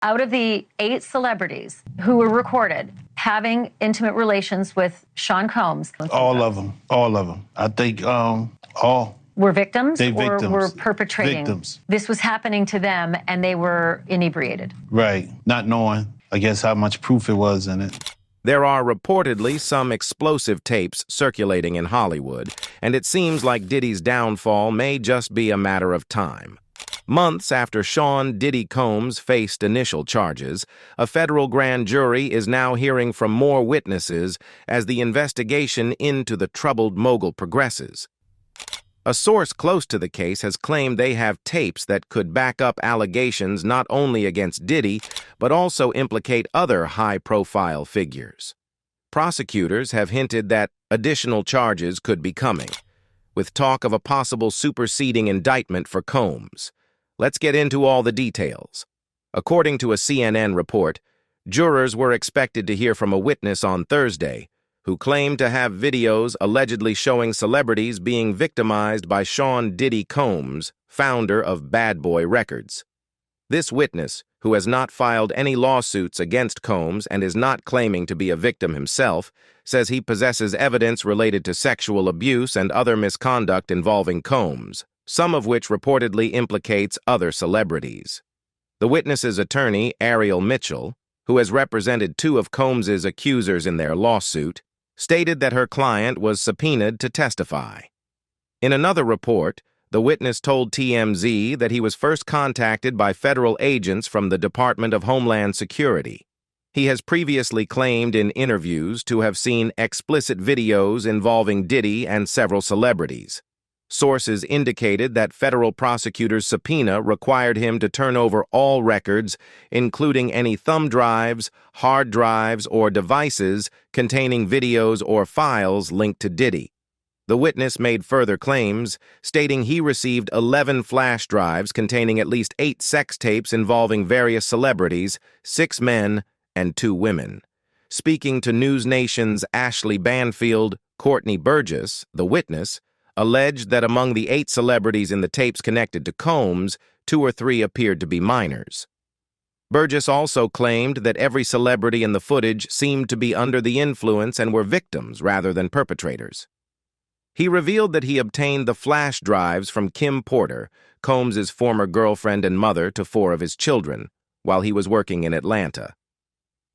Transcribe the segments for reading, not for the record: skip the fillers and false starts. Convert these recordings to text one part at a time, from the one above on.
Out of the 8 celebrities who were recorded having intimate relations with Sean Combs. All of them. I think all. Were victims They or victims. were perpetrating? Victims. This was happening to them and they were inebriated. Right, not knowing, I guess, how much proof it was in it. There are reportedly some explosive tapes circulating in Hollywood, and it seems like Diddy's downfall may just be a matter of time. Months after Sean Diddy Combs faced initial charges, a federal grand jury is now hearing from more witnesses as the investigation into the troubled mogul progresses. A source close to the case has claimed they have tapes that could back up allegations not only against Diddy, but also implicate other high-profile figures. Prosecutors have hinted that additional charges could be coming, with talk of a possible superseding indictment for Combs. Let's get into all the details. According to a CNN report, jurors were expected to hear from a witness on Thursday who claimed to have videos allegedly showing celebrities being victimized by Sean Diddy Combs, founder of Bad Boy Records. This witness, who has not filed any lawsuits against Combs and is not claiming to be a victim himself, says he possesses evidence related to sexual abuse and other misconduct involving Combs, some of which reportedly implicates other celebrities. The witness's attorney, Ariel Mitchell, who has represented 2 of Combs's accusers in their lawsuit, stated that her client was subpoenaed to testify. In another report, the witness told TMZ that he was first contacted by federal agents from the Department of Homeland Security. He has previously claimed in interviews to have seen explicit videos involving Diddy and several celebrities. Sources indicated that federal prosecutors' subpoena required him to turn over all records, including any thumb drives, hard drives, or devices containing videos or files linked to Diddy. The witness made further claims, stating he received 11 flash drives containing at least 8 sex tapes involving various celebrities, 6 men and 2 women. Speaking to News Nation's Ashley Banfield, Courtney Burgess, the witness, alleged that among the 8 celebrities in the tapes connected to Combs, 2 or 3 appeared to be minors. Burgess also claimed that every celebrity in the footage seemed to be under the influence and were victims rather than perpetrators. He revealed that he obtained the flash drives from Kim Porter, Combs's former girlfriend and mother to 4 of his children, while he was working in Atlanta.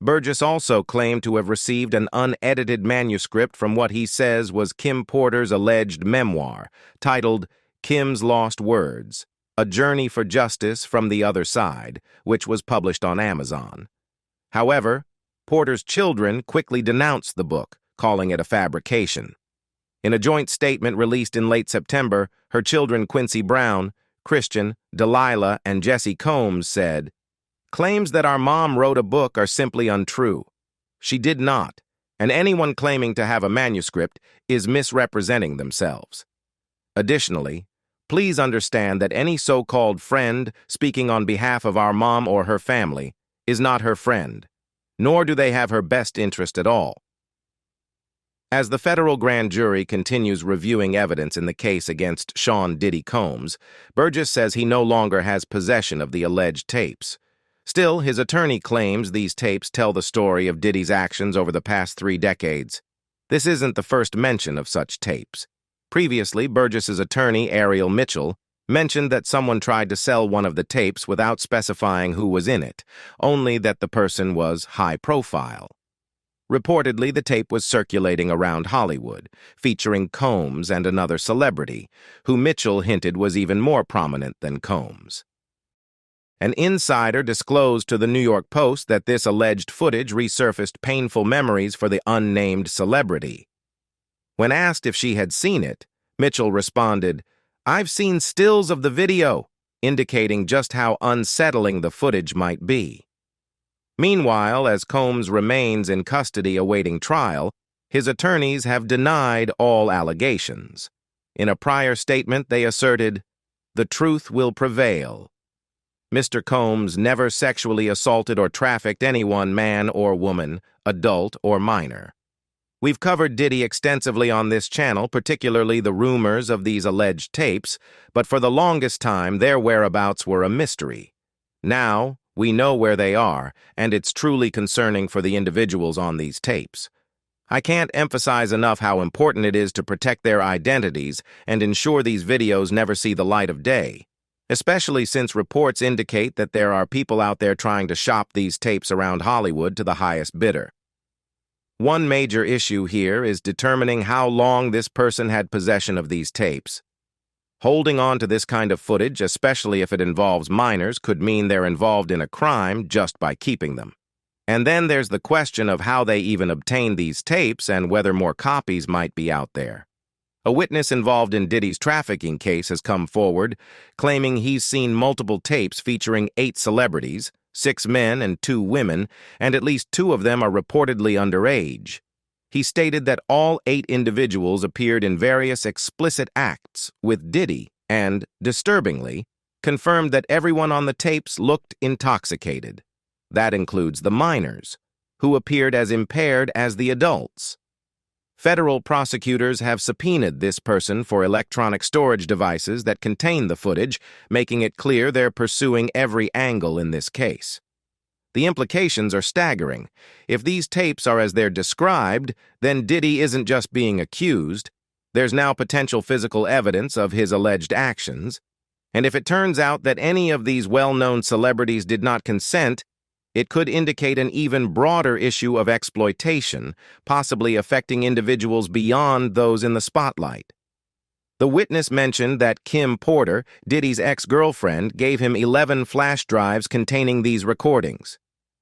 Burgess also claimed to have received an unedited manuscript from what he says was Kim Porter's alleged memoir, titled Kim's Lost Words, A Journey for Justice from the Other Side, which was published on Amazon. However, Porter's children quickly denounced the book, calling it a fabrication. In a joint statement released in late September, her children Quincy Brown, Christian, Delilah, and Jesse Combs said, "Claims that our mom wrote a book are simply untrue. She did not, and anyone claiming to have a manuscript is misrepresenting themselves. Additionally, please understand that any so-called friend speaking on behalf of our mom or her family is not her friend, nor do they have her best interest at all." As the federal grand jury continues reviewing evidence in the case against Sean Diddy Combs, Burgess says he no longer has possession of the alleged tapes. Still, his attorney claims these tapes tell the story of Diddy's actions over the past 3 decades. This isn't the first mention of such tapes. Previously, Burgess's attorney, Ariel Mitchell, mentioned that someone tried to sell one of the tapes without specifying who was in it, only that the person was high profile. Reportedly, the tape was circulating around Hollywood, featuring Combs and another celebrity, who Mitchell hinted was even more prominent than Combs. An insider disclosed to the New York Post that this alleged footage resurfaced painful memories for the unnamed celebrity. When asked if she had seen it, Mitchell responded, "I've seen stills of the video," indicating just how unsettling the footage might be. Meanwhile, as Combs remains in custody awaiting trial, his attorneys have denied all allegations. In a prior statement, they asserted, "The truth will prevail." Mr. Combs never sexually assaulted or trafficked anyone, man or woman, adult or minor. We've covered Diddy extensively on this channel, particularly the rumors of these alleged tapes, but for the longest time, their whereabouts were a mystery. Now, We know where they are, and it's truly concerning for the individuals on these tapes. I can't emphasize enough how important it is to protect their identities and ensure these videos never see the light of day, especially since reports indicate that there are people out there trying to shop these tapes around Hollywood to the highest bidder. One major issue here is determining how long this person had possession of these tapes. Holding on to this kind of footage, especially if it involves minors, could mean they're involved in a crime just by keeping them. And then there's the question of how they even obtained these tapes and whether more copies might be out there. A witness involved in Diddy's trafficking case has come forward, claiming he's seen multiple tapes featuring 8 celebrities, 6 men and 2 women, and at least 2 of them are reportedly underage. He stated that all 8 individuals appeared in various explicit acts with Diddy and, disturbingly, confirmed that everyone on the tapes looked intoxicated. That includes the minors, who appeared as impaired as the adults. Federal prosecutors have subpoenaed this person for electronic storage devices that contain the footage, making it clear they're pursuing every angle in this case. The implications are staggering. If these tapes are as they're described, then Diddy isn't just being accused. There's now potential physical evidence of his alleged actions. And if it turns out that any of these well-known celebrities did not consent, it could indicate an even broader issue of exploitation, possibly affecting individuals beyond those in the spotlight. The witness mentioned that Kim Porter, Diddy's ex-girlfriend, gave him 11 flash drives containing these recordings.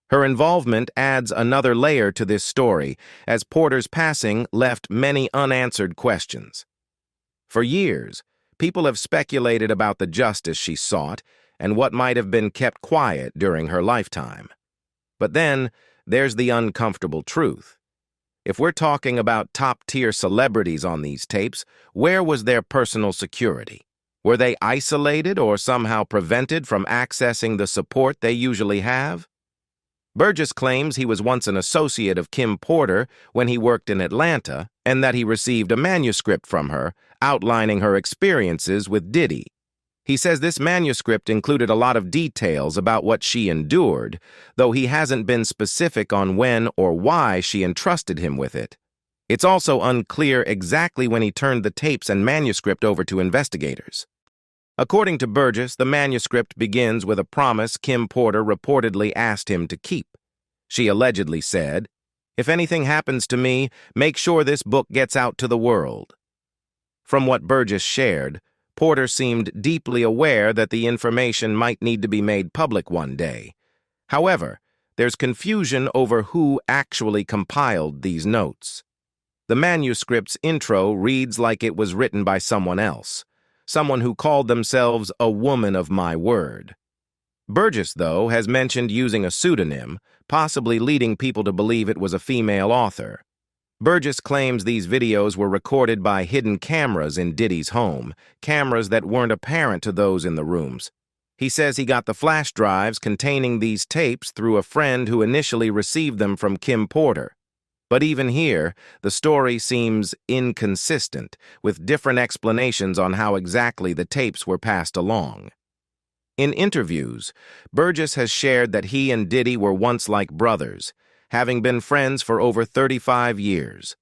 Her involvement adds another layer to this story, as Porter's passing left many unanswered questions. For years, people have speculated about the justice she sought and what might have been kept quiet during her lifetime. But then, there's the uncomfortable truth. If we're talking about top-tier celebrities on these tapes, where was their personal security? Were they isolated or somehow prevented from accessing the support they usually have? Burgess claims he was once an associate of Kim Porter when he worked in Atlanta, and that he received a manuscript from her outlining her experiences with Diddy. He says this manuscript included a lot of details about what she endured, though he hasn't been specific on when or why she entrusted him with it. It's also unclear exactly when he turned the tapes and manuscript over to investigators. According to Burgess, the manuscript begins with a promise Kim Porter reportedly asked him to keep. She allegedly said, "If anything happens to me, make sure this book gets out to the world." From what Burgess shared, Porter seemed deeply aware that the information might need to be made public one day. However, there's confusion over who actually compiled these notes. The manuscript's intro reads like it was written by someone else, someone who called themselves a woman of my word. Burgess, though, has mentioned using a pseudonym, possibly leading people to believe it was a female author. Burgess claims these videos were recorded by hidden cameras in Diddy's home, cameras that weren't apparent to those in the rooms. He says he got the flash drives containing these tapes through a friend who initially received them from Kim Porter. But even here, the story seems inconsistent, with different explanations on how exactly the tapes were passed along. In interviews, Burgess has shared that he and Diddy were once like brothers, having been friends for over 35 years.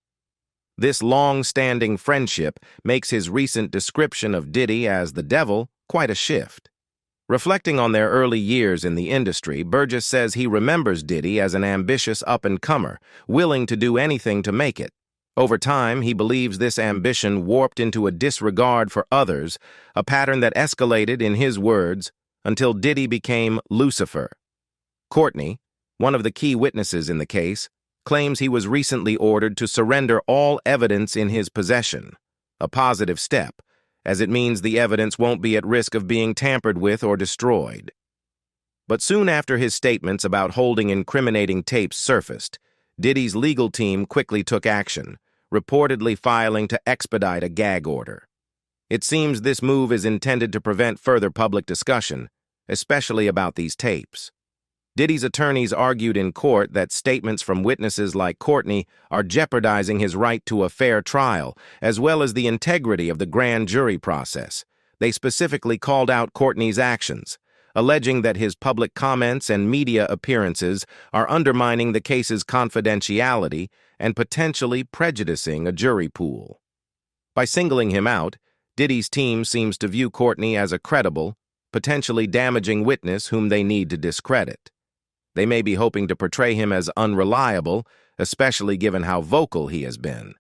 This long-standing friendship makes his recent description of Diddy as the devil quite a shift. Reflecting on their early years in the industry, Burgess says he remembers Diddy as an ambitious up-and-comer, willing to do anything to make it. Over time, he believes this ambition warped into a disregard for others, a pattern that escalated, in his words, until Diddy became Lucifer. Courtney, one of the key witnesses in the case, claims he was recently ordered to surrender all evidence in his possession, a positive step, as it means the evidence won't be at risk of being tampered with or destroyed. But soon after his statements about holding incriminating tapes surfaced, Diddy's legal team quickly took action, reportedly filing to expedite a gag order. It seems this move is intended to prevent further public discussion, especially about these tapes. Diddy's attorneys argued in court that statements from witnesses like Courtney are jeopardizing his right to a fair trial, as well as the integrity of the grand jury process. They specifically called out Courtney's actions, alleging that his public comments and media appearances are undermining the case's confidentiality and potentially prejudicing a jury pool. By singling him out, Diddy's team seems to view Courtney as a credible, potentially damaging witness whom they need to discredit. They may be hoping to portray him as unreliable, especially given how vocal he has been.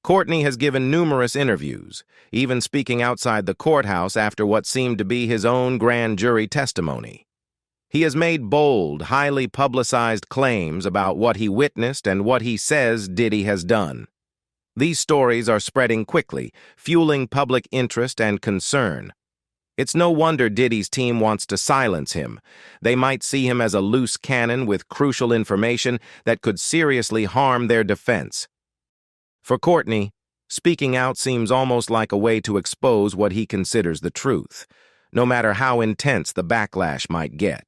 Courtney has given numerous interviews, even speaking outside the courthouse after what seemed to be his own grand jury testimony. He has made bold, highly publicized claims about what he witnessed and what he says Diddy has done. These stories are spreading quickly, fueling public interest and concern. It's no wonder Diddy's team wants to silence him. They might see him as a loose cannon with crucial information that could seriously harm their defense. For Courtney, speaking out seems almost like a way to expose what he considers the truth, no matter how intense the backlash might get.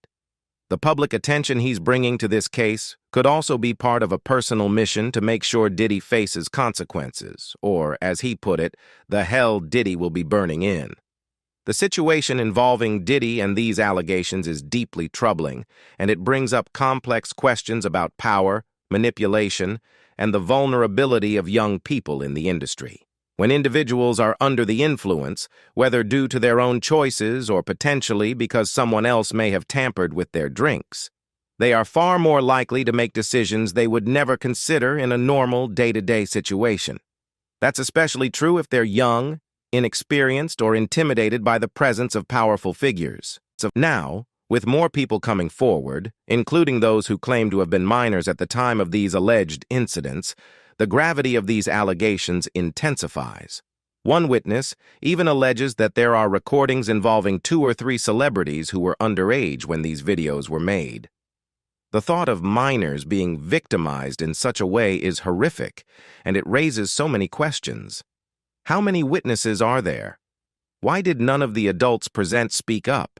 The public attention he's bringing to this case could also be part of a personal mission to make sure Diddy faces consequences, or, as he put it, the hell Diddy will be burning in. The situation involving Diddy and these allegations is deeply troubling, and it brings up complex questions about power, manipulation, and the vulnerability of young people in the industry. When individuals are under the influence, whether due to their own choices or potentially because someone else may have tampered with their drinks, they are far more likely to make decisions they would never consider in a normal day-to-day situation. That's especially true if they're young, inexperienced, or intimidated by the presence of powerful figures. So now, with more people coming forward, including those who claim to have been minors at the time of these alleged incidents, the gravity of these allegations intensifies. One witness even alleges that there are recordings involving 2 or 3 celebrities who were underage when these videos were made. The thought of minors being victimized in such a way is horrific, and it raises so many questions. How many witnesses are there? Why did none of the adults present speak up?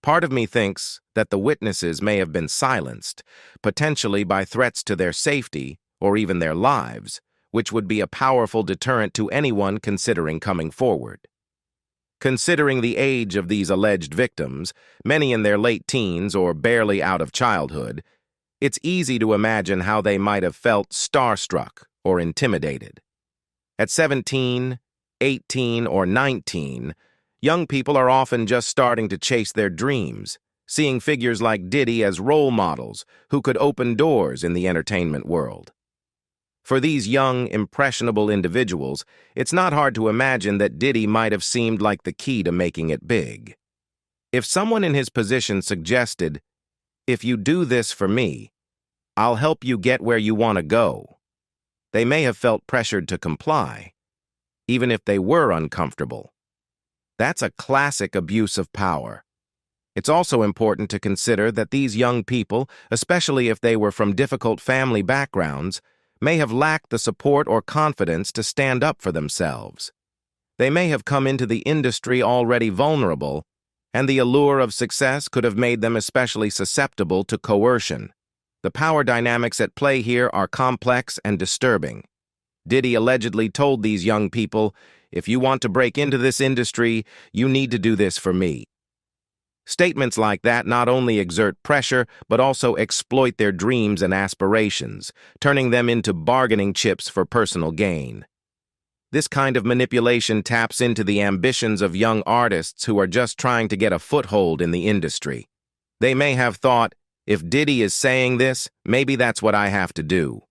Part of me thinks that the witnesses may have been silenced, potentially by threats to their safety or even their lives, which would be a powerful deterrent to anyone considering coming forward. Considering the age of these alleged victims, many in their late teens or barely out of childhood, it's easy to imagine how they might have felt starstruck or intimidated. At 17, 18, or 19, young people are often just starting to chase their dreams, seeing figures like Diddy as role models who could open doors in the entertainment world. For these young, impressionable individuals, it's not hard to imagine that Diddy might have seemed like the key to making it big. If someone in his position suggested, "If you do this for me, I'll help you get where you want to go," they may have felt pressured to comply, even if they were uncomfortable. That's a classic abuse of power. It's also important to consider that these young people, especially if they were from difficult family backgrounds, may have lacked the support or confidence to stand up for themselves. They may have come into the industry already vulnerable, and the allure of success could have made them especially susceptible to coercion. The power dynamics at play here are complex and disturbing. Diddy allegedly told these young people, "If you want to break into this industry, you need to do this for me." Statements like that not only exert pressure, but also exploit their dreams and aspirations, turning them into bargaining chips for personal gain. This kind of manipulation taps into the ambitions of young artists who are just trying to get a foothold in the industry. They may have thought, "If Diddy is saying this, maybe that's what I have to do."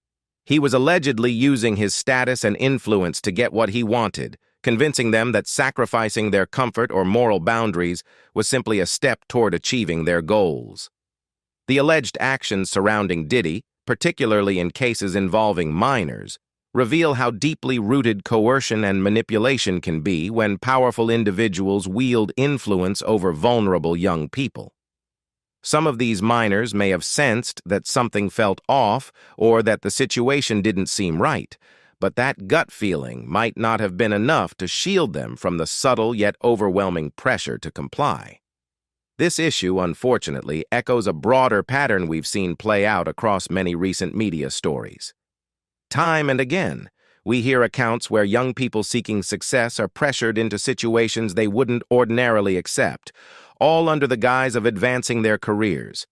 He was allegedly using his status and influence to get what he wanted, convincing them that sacrificing their comfort or moral boundaries was simply a step toward achieving their goals. The alleged actions surrounding Diddy, particularly in cases involving minors, reveal how deeply rooted coercion and manipulation can be when powerful individuals wield influence over vulnerable young people. Some of these minors may have sensed that something felt off or that the situation didn't seem right, but that gut feeling might not have been enough to shield them from the subtle yet overwhelming pressure to comply. This issue, unfortunately, echoes a broader pattern we've seen play out across many recent media stories. Time and again, We hear accounts where young people seeking success are pressured into situations they wouldn't ordinarily accept, all under the guise of advancing their careers.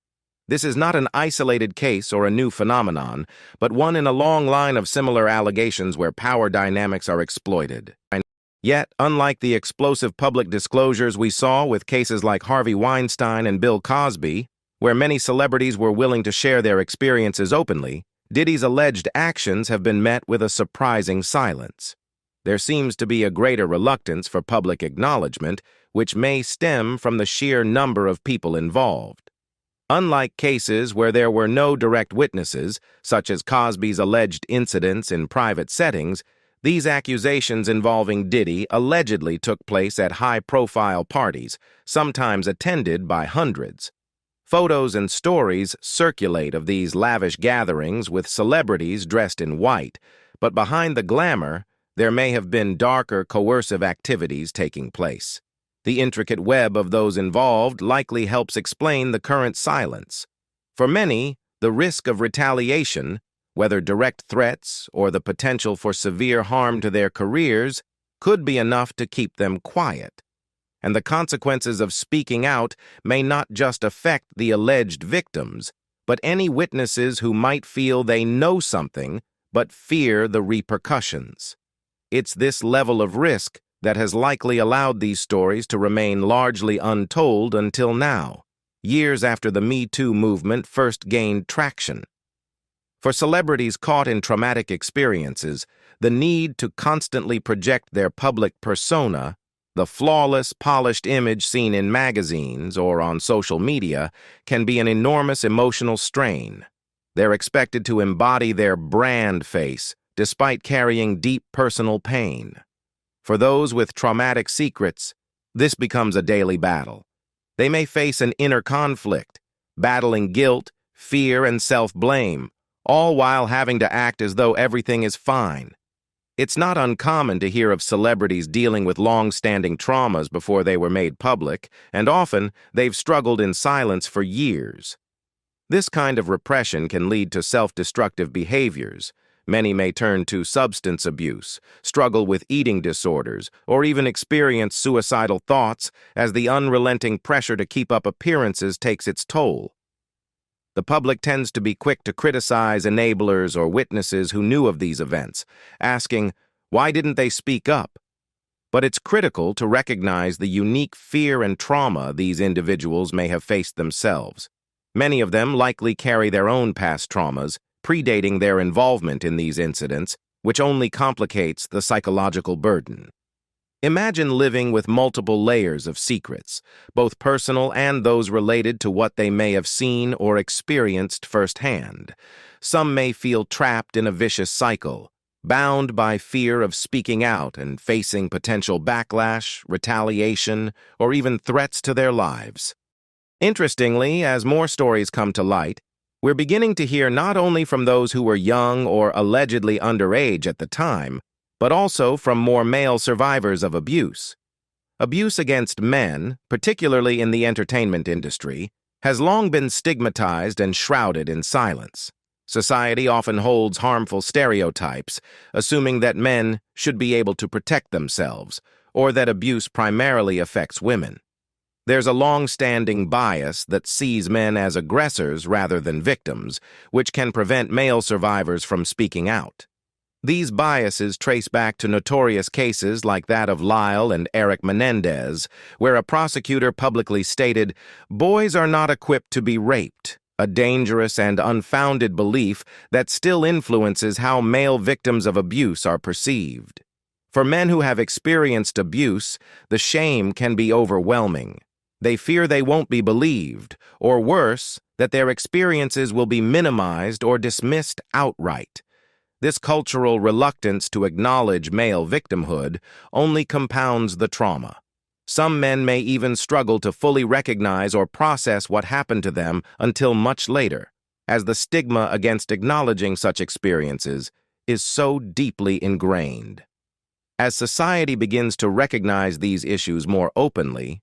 This is not an isolated case or a new phenomenon, but one in a long line of similar allegations where power dynamics are exploited. Yet, unlike the explosive public disclosures we saw with cases like Harvey Weinstein and Bill Cosby, where many celebrities were willing to share their experiences openly, Diddy's alleged actions have been met with a surprising silence. There seems to be a greater reluctance for public acknowledgement, which may stem from the sheer number of people involved. Unlike cases where there were no direct witnesses, such as Cosby's alleged incidents in private settings, these accusations involving Diddy allegedly took place at high-profile parties, sometimes attended by hundreds. Photos and stories circulate of these lavish gatherings with celebrities dressed in white, but behind the glamour, there may have been darker, coercive activities taking place. The intricate web of those involved likely helps explain the current silence. For many, the risk of retaliation, whether direct threats or the potential for severe harm to their careers, could be enough to keep them quiet. And the consequences of speaking out may not just affect the alleged victims, but any witnesses who might feel they know something but fear the repercussions. It's this level of risk that has likely allowed these stories to remain largely untold until now, years after the Me Too movement first gained traction. For celebrities caught in traumatic experiences, the need to constantly project their public persona, the flawless, polished image seen in magazines or on social media, can be an enormous emotional strain. They're expected to embody their brand face, despite carrying deep personal pain. For those with traumatic secrets, this becomes a daily battle. They may face an inner conflict, battling guilt, fear, and self-blame, all while having to act as though everything is fine. It's not uncommon to hear of celebrities dealing with long-standing traumas before they were made public, and often they've struggled in silence for years. This kind of repression can lead to self-destructive behaviors. Many may turn to substance abuse, struggle with eating disorders, or even experience suicidal thoughts as the unrelenting pressure to keep up appearances takes its toll. The public tends to be quick to criticize enablers or witnesses who knew of these events, asking, why didn't they speak up? But it's critical to recognize the unique fear and trauma these individuals may have faced themselves. Many of them likely carry their own past traumas, predating their involvement in these incidents, which only complicates the psychological burden. Imagine living with multiple layers of secrets, both personal and those related to what they may have seen or experienced firsthand. Some may feel trapped in a vicious cycle, bound by fear of speaking out and facing potential backlash, retaliation, or even threats to their lives. Interestingly, as more stories come to light, we're beginning to hear not only from those who were young or allegedly underage at the time, but also from more male survivors of abuse. Abuse against men, particularly in the entertainment industry, has long been stigmatized and shrouded in silence. Society often holds harmful stereotypes, assuming that men should be able to protect themselves, or that abuse primarily affects women. There's a long-standing bias that sees men as aggressors rather than victims, which can prevent male survivors from speaking out. These biases trace back to notorious cases like that of Lyle and Eric Menendez, where a prosecutor publicly stated, "Boys are not equipped to be raped," a dangerous and unfounded belief that still influences how male victims of abuse are perceived. For men who have experienced abuse, the shame can be overwhelming. They fear they won't be believed, or worse, that their experiences will be minimized or dismissed outright. This cultural reluctance to acknowledge male victimhood only compounds the trauma. Some men may even struggle to fully recognize or process what happened to them until much later, as the stigma against acknowledging such experiences is so deeply ingrained. As society begins to recognize these issues more openly,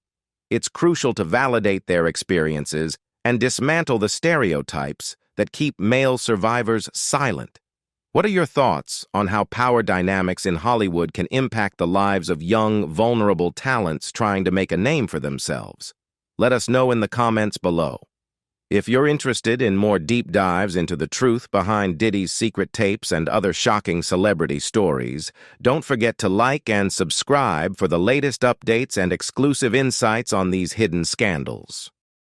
it's crucial to validate their experiences and dismantle the stereotypes that keep male survivors silent. What are your thoughts on how power dynamics in Hollywood can impact the lives of young, vulnerable talents trying to make a name for themselves? Let us know in the comments below. If you're interested in more deep dives into the truth behind Diddy's secret tapes and other shocking celebrity stories, don't forget to like and subscribe for the latest updates and exclusive insights on these hidden scandals.